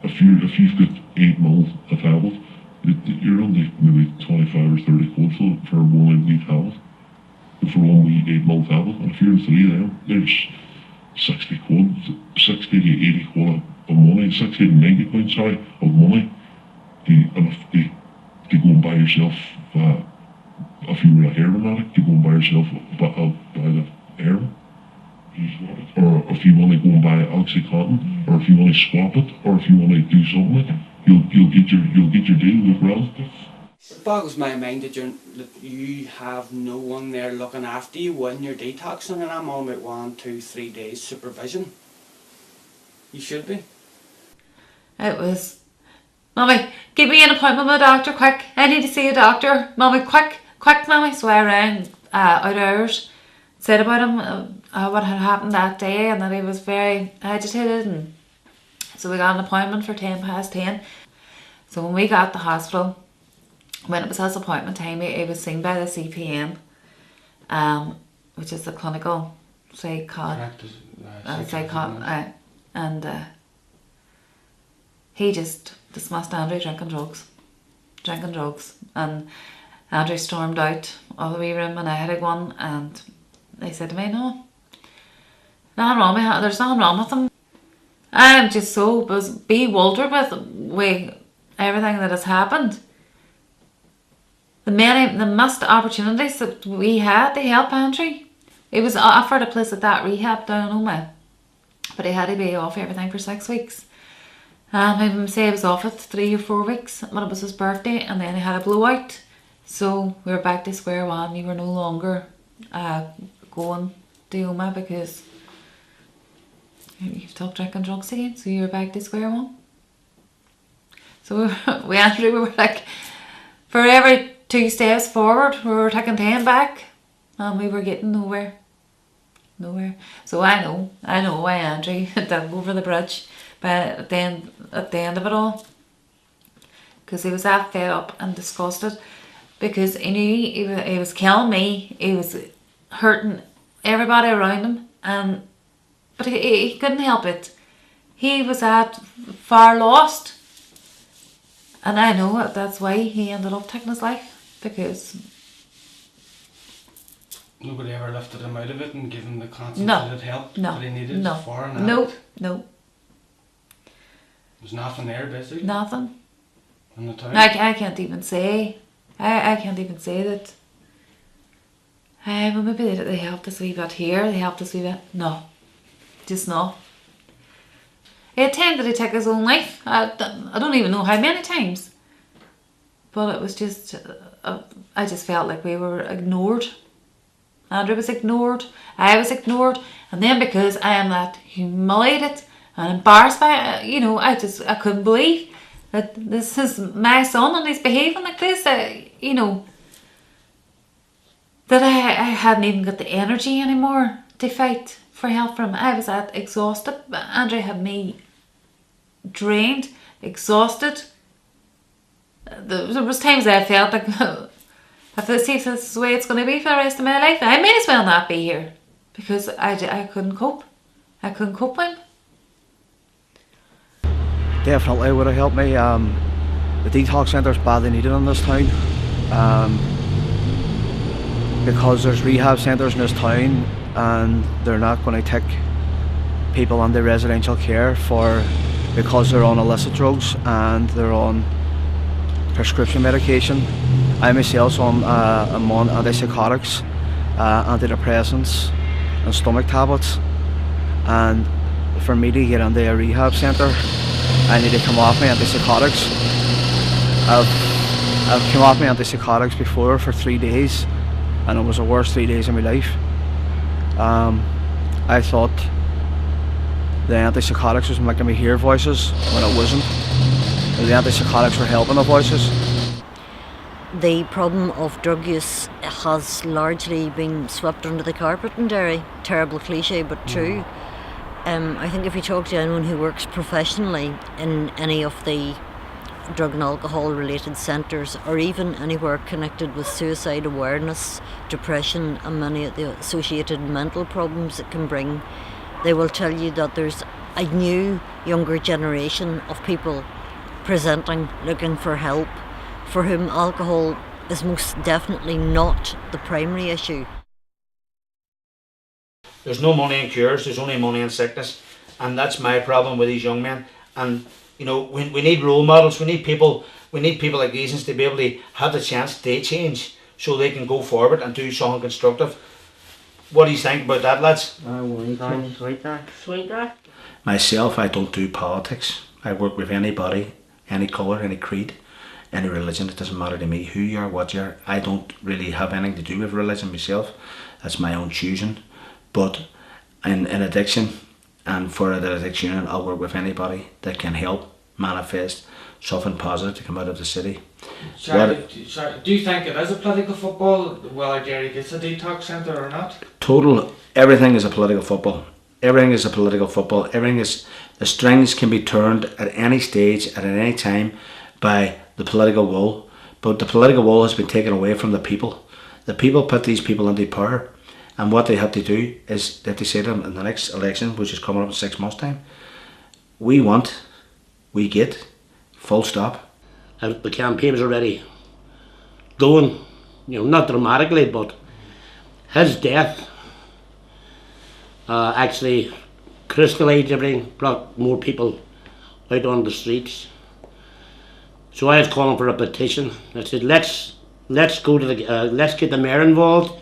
if you've got 8 mil a tablet, you're only maybe 25 or 30 quid for one wee tablet. For one wee 8 mil tablet. And if you're in 3 of them, there's 60 quid, 60 to 80 quid of money, 60 to 90 quid, sorry, of money. To go and buy yourself, if you were a heroin addict, to go and buy yourself buy the heroin. Or if you want to go and buy Oxycontin, or if you want to swap it, or if you want to do something with it, you'll get your deal with relatives. It boggles my mind that you have no one there looking after you when you're detoxing, and I'm on about 1, 2, 3 days supervision. You should be. It was, Mummy, give me an appointment with a doctor, quick. I need to see a doctor. Mummy, quick, Mummy. So I rang out hours, said about him, what had happened that day, and that he was very agitated. And so we got an appointment for 10:10. So when we got to the hospital, when it was his appointment time, he was seen by the CPN, which is the clinical and he just dismissed Andrew drinking drugs, and Andrew stormed out of the wee room, and I had one, and they said to me, no, nothing wrong with him. There's nothing wrong with him. I'm just so bewildered with everything that has happened. The missed opportunities that we had to help Andrew. He was offered a place at that rehab down in Oma, but he had to be off everything for 6 weeks. I would say he was off it 3 or 4 weeks when it was his birthday, and then he had a blowout. So we were back to square one. We were no longer going to Oma because you've stopped drinking drugs again, so you were back to square one. So we were like, for every 2 steps forward, we were taking 10 back, and we were getting nowhere. So I know why Andrew didn't go over the bridge. But at the end of it all, because he was that fed up and disgusted, because he knew he was killing me, he was hurting everybody around him, but he couldn't help it. He was that far lost, and I know that's why he ended up taking his life, because nobody ever lifted him out of it and gave him the concentrated help that he needed for an addict. No. There's nothing there, basically. Nothing. In the town. I can't even say. I can't even say that. Well, maybe they helped us a wee bit here. They helped us a wee bit. No, just no. He attempted to take his own life. I don't even know how many times. But it was just. I just felt like we were ignored. Andrew was ignored. I was ignored, and then because I am that humiliated and embarrassed by it, I couldn't believe that this is my son and he's behaving like this. That I hadn't even got the energy anymore to fight for help from him. I was exhausted. Andrew had me drained, exhausted. There was times I felt like if this is the way it's going to be for the rest of my life, I may as well not be here, because I couldn't cope. I couldn't cope with him. Definitely would have helped me. The detox centre's badly needed in this town, because there's rehab centres in this town and they're not going to take people under residential care because they're on illicit drugs and they're on prescription medication. I myself am on antipsychotics, antidepressants and stomach tablets, and for me to get into a rehab centre I need to come off my antipsychotics. I've come off my antipsychotics before for 3 days and it was the worst 3 days of my life. I thought the antipsychotics was making me hear voices when it wasn't. The antipsychotics were helping the voices. The problem of drug use has largely been swept under the carpet in Derry. Terrible cliche, but true. I think if you talk to anyone who works professionally in any of the drug and alcohol related centres, or even anywhere connected with suicide awareness, depression and many of the associated mental problems it can bring, they will tell you that there's a new, younger generation of people presenting, looking for help, for whom alcohol is most definitely not the primary issue. There's no money in cures, there's only money in sickness, and that's my problem with these young men. And you know, we need role models, we need people like these to be able to have the chance to change so they can go forward and do something constructive. What do you think about that, lads? Sweet that. Myself, I don't do politics. I work with anybody, any colour, any creed, any religion. It doesn't matter to me who you are, what you are. I don't really have anything to do with religion myself. That's my own choosing. But in addiction and for the addiction unit, I'll work with anybody that can help manifest something positive to come out of the city. Sorry, do you think it is a political football, whether Derry gets a detox centre or not? Everything is a political football. Everything is a political football. Everything is, the strings can be turned at any stage, at any time, by the political will. But the political will has been taken away from the people. The people put these people into power. And what they have to do is that they say to them in the next election, which is coming up in 6 months' time, we want, we get, full stop. The campaign's already going, not dramatically, but his death actually crystallised everything, brought more people out on the streets. So I was calling for a petition. I said, let's go to let's get the mayor involved.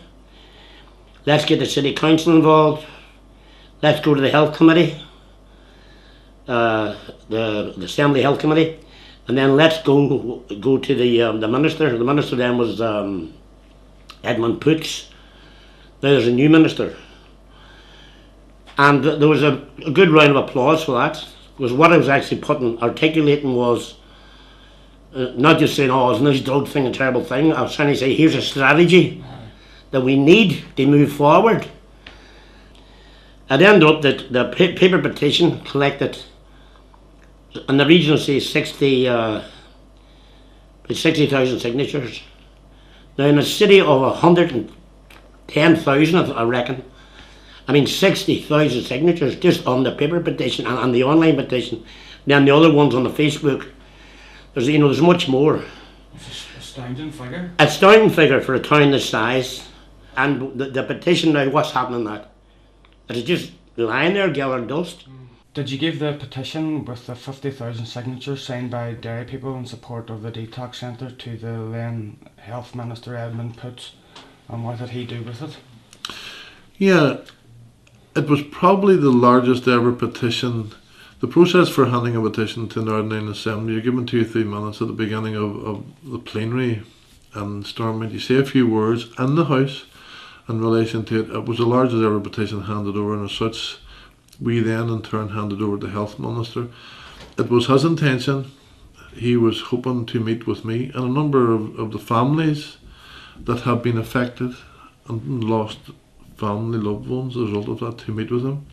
Let's get the city council involved. Let's go to the health committee, the assembly health committee, and then let's go to the minister. The minister then was Edmund Poots. Now there's a new minister, and there was a good round of applause for that. Because what I was actually articulating was not just saying, "Oh, isn't this drug thing a terrible thing?" I was trying to say, here's a strategy that we need to move forward. It ended up that the paper petition collected, and the region says 60,000 signatures. Now in a city of 110,000, I reckon, 60,000 signatures just on the paper petition and the online petition. Then the other ones on the Facebook. There's much more. It's an astounding figure. Astounding figure for a town this size. And the petition now, what's happening that? It's just lying there gathering dust. Did you give the petition with the 50,000 signatures signed by Derry people in support of the detox centre to the then Health Minister Edmund Poots, and what did he do with it? Yeah, it was probably the largest ever petition. The process for handing a petition to an ordinary assembly, you're given 2 or 3 minutes at the beginning of the plenary and storming. You say a few words in the House in relation to it. It was the largest ever petition handed over, and as such we then in turn handed over to the Health Minister. It was his intention. He was hoping to meet with me and a number of the families that have been affected and lost family, loved ones, as a result of that, to meet with him.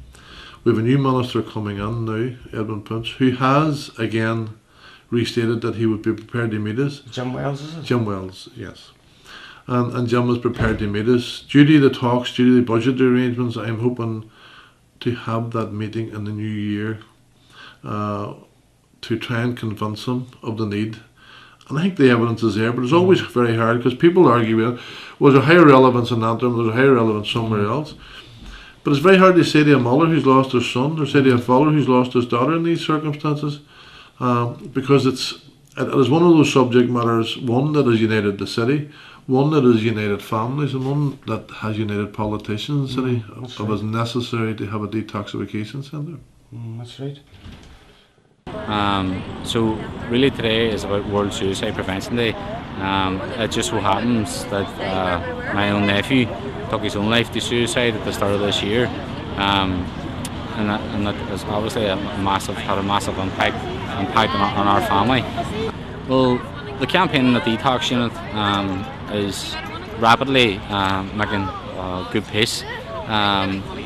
We have a new minister coming in now, Edwin Prince, who has again restated that he would be prepared to meet us. Jim Wells, is it? Jim Wells, yes. And Jim was prepared to meet us. Due to the talks, due to the budget arrangements, I'm hoping to have that meeting in the new year to try and convince him of the need. And I think the evidence is there, but it's always very hard because people argue, well, was there higher relevance in Antrim, was there higher relevance somewhere else? But it's very hard to say to a mother who's lost her son, or say to a father who's lost his daughter in these circumstances, because it is one of those subject matters, one that has united the city, one that has united families, and one that has united politicians in the city. It was necessary to have a detoxification centre. That's right. So really today is about World Suicide Prevention Day. It just so happens that my own nephew took his own life to suicide at the start of this year, and that has obviously had a massive impact on our family. Well, the campaign in the Detox unit is rapidly making good pace.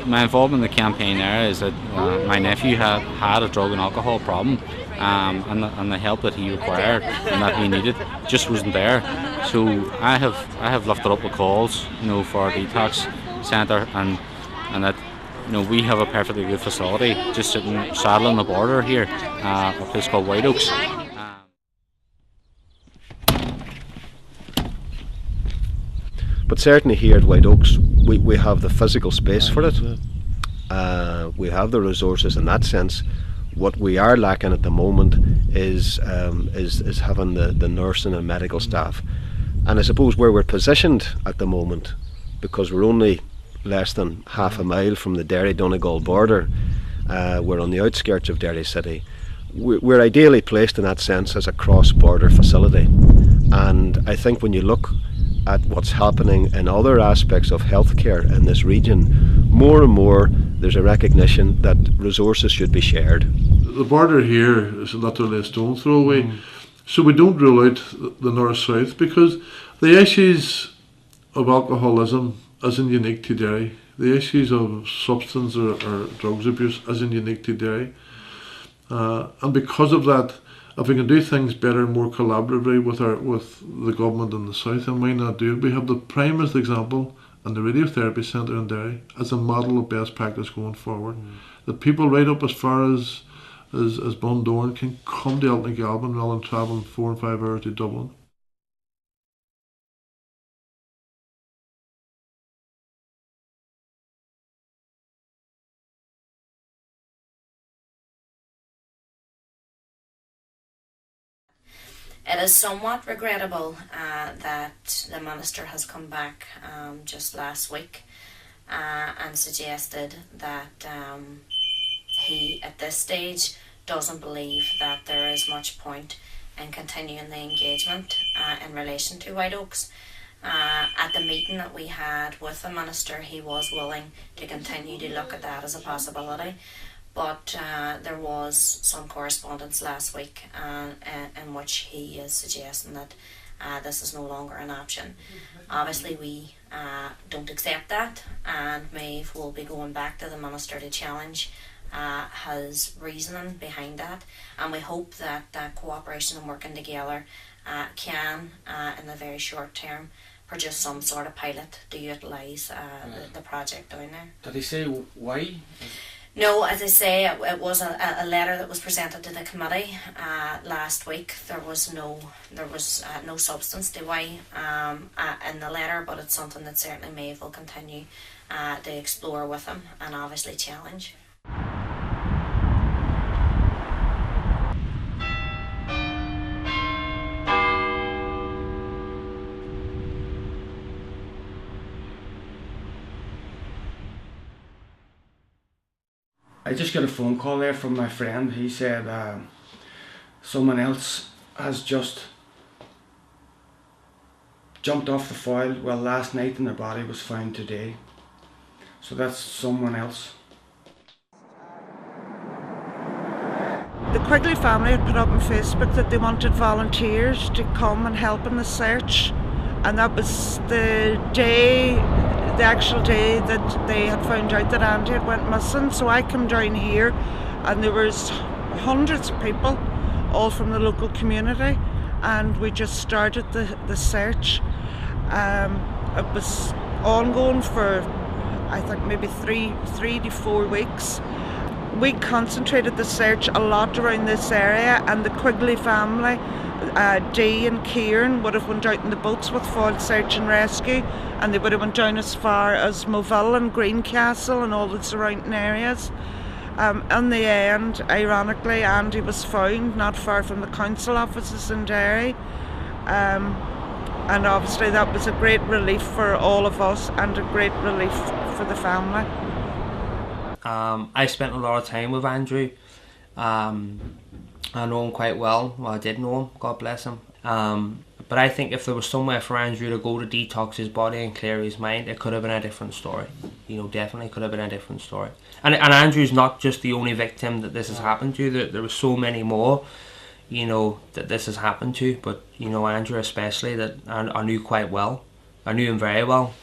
My involvement in the campaign there is that my nephew had a drug and alcohol problem, and the help that he required and that he needed just wasn't there. So I have lifted up the calls, for our detox centre, and that we have a perfectly good facility just sitting straddling the border here, a place called White Oaks. But certainly here at White Oaks, we have the physical space for it. We have the resources in that sense. What we are lacking at the moment is having the nursing and medical staff. And I suppose where we're positioned at the moment, because we're only less than half a mile from the Derry-Donegal border, we're on the outskirts of Derry City. We're ideally placed in that sense as a cross-border facility. And I think when you look at what's happening in other aspects of healthcare in this region, more and more there's a recognition that resources should be shared. The border here is literally a stone's throw away, so we don't rule out the north-south, because the issues of alcoholism isn't unique to Derry. The issues of substance or drugs abuse isn't unique to Derry. And because of that, if we can do things better and more collaboratively with the government in the south, and why not do it? We have the primest example in the radiotherapy centre in Derry as a model of best practice going forward. That people right up as far as Bundoran can come to Altnagalban rather than travelling 4 and 5 hours to Dublin. It is somewhat regrettable that the Minister has come back just last week and suggested that he, at this stage, doesn't believe that there is much point in continuing the engagement in relation to White Oaks. At the meeting that we had with the Minister, he was willing to continue to look at that as a possibility. But there was some correspondence last week in which he is suggesting that this is no longer an option. Obviously we don't accept that, and Maeve will be going back to the Minister to challenge his reasoning behind that, and we hope that cooperation and working together can, in the very short term, produce some sort of pilot to utilise the project down there. Did he say why? No, as I say, it was a letter that was presented to the committee last week. There was no substance to why in the letter, but it's something that certainly Maeve will continue to explore with him and obviously challenge. I just got a phone call there from my friend. He said someone else has just jumped off the foil, well, last night, and their body was found today. So that's someone else. The Quigley family had put up on Facebook that they wanted volunteers to come and help in the search, and that was the day the actual day that they had found out that Andy had went missing. So I come down here, and there was hundreds of people, all from the local community, and we just started the search. It was ongoing for, I think, maybe three to 4 weeks. We concentrated the search a lot around this area, and the Quigley family, Dee and Kieran, would have went out in the boats with Foyle Search and Rescue, and they would have went down as far as Moville and Greencastle and all the surrounding areas. In the end, ironically, Andy was found not far from the council offices in Derry, and obviously that was a great relief for all of us and a great relief for the family. I spent a lot of time with Andrew. I know him quite well. Well, I did know him, God bless him. But I think if there was somewhere for Andrew to go to detox his body and clear his mind, it could have been a different story. You know, definitely could have been a different story. And Andrew's not just the only victim that this has happened to. There were so many more, you know, that this has happened to. But, you know, Andrew especially, that I knew quite well. I knew him very well.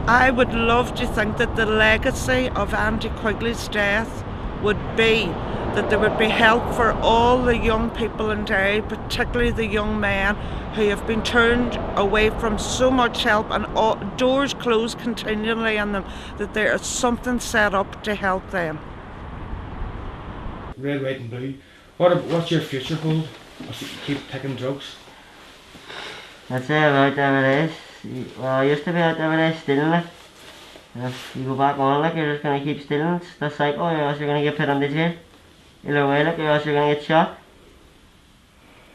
I would love to think that the legacy of Andy Quigley's death would be that there would be help for all the young people in Derry, particularly the young men who have been turned away from so much help and all, doors closed continually on them, that there is something set up to help them. Red, white and blue. What's your future hold if you keep taking drugs? I'd say about them it is. Well, I used to be out every day stealing it. If you go back on like, you're just going to keep stealing. It's the cycle, or else you're going to get put on the jail. Either way, like, or else you're going to get shot.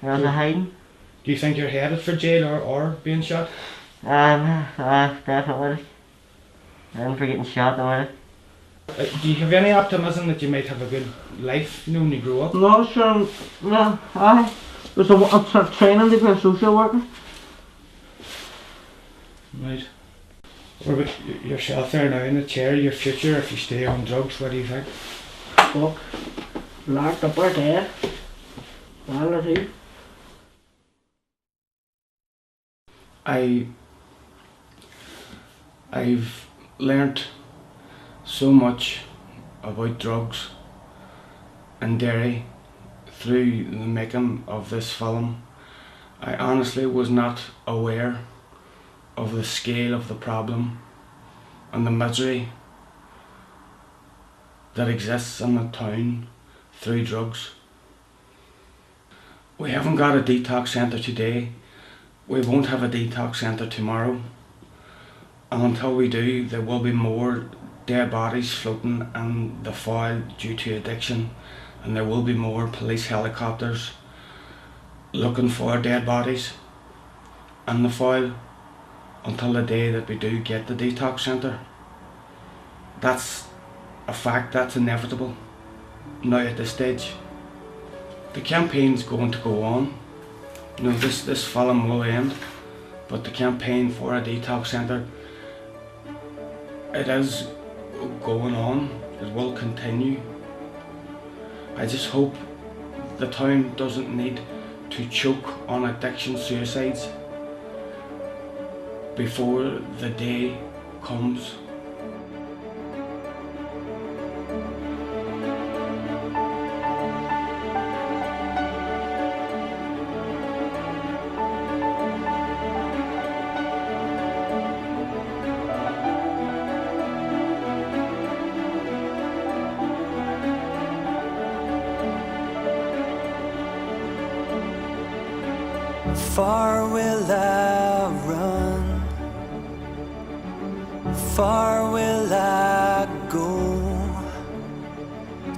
Or else you're hiding. Do you think you're headed for jail or being shot? Definitely. I'm for getting shot, don't I? Do you have any optimism that you might have a good life, you know, when you grow up? No, sure. No, I'm training to be a social worker. Right. What about yourself there now in the chair, your future if you stay on drugs, what do you think? Fuck. Locked up or dead. One or two. I've learnt so much about drugs in Derry through the making of this film. I honestly was not aware of the scale of the problem and the misery that exists in the town through drugs. We haven't got a detox centre today. We won't have a detox centre tomorrow. And until we do, there will be more dead bodies floating in the Foyle due to addiction, and there will be more police helicopters looking for dead bodies in the Foyle until the day that we do get the detox centre. That's a fact, that's inevitable now at this stage. The campaign's going to go on. You know, this film will end, but the campaign for a detox centre, it is going on, it will continue. I just hope the town doesn't need to choke on addiction suicides before the day comes. Far will I run, far will I go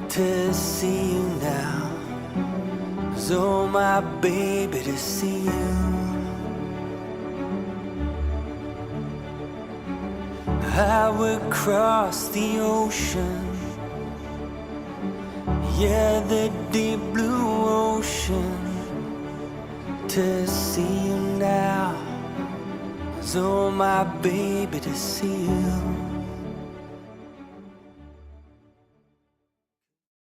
to see you now. 'Cause oh my baby, to see you. I would cross the ocean, yeah, the deep blue ocean, to see you now. 'Cause oh my baby, to see you.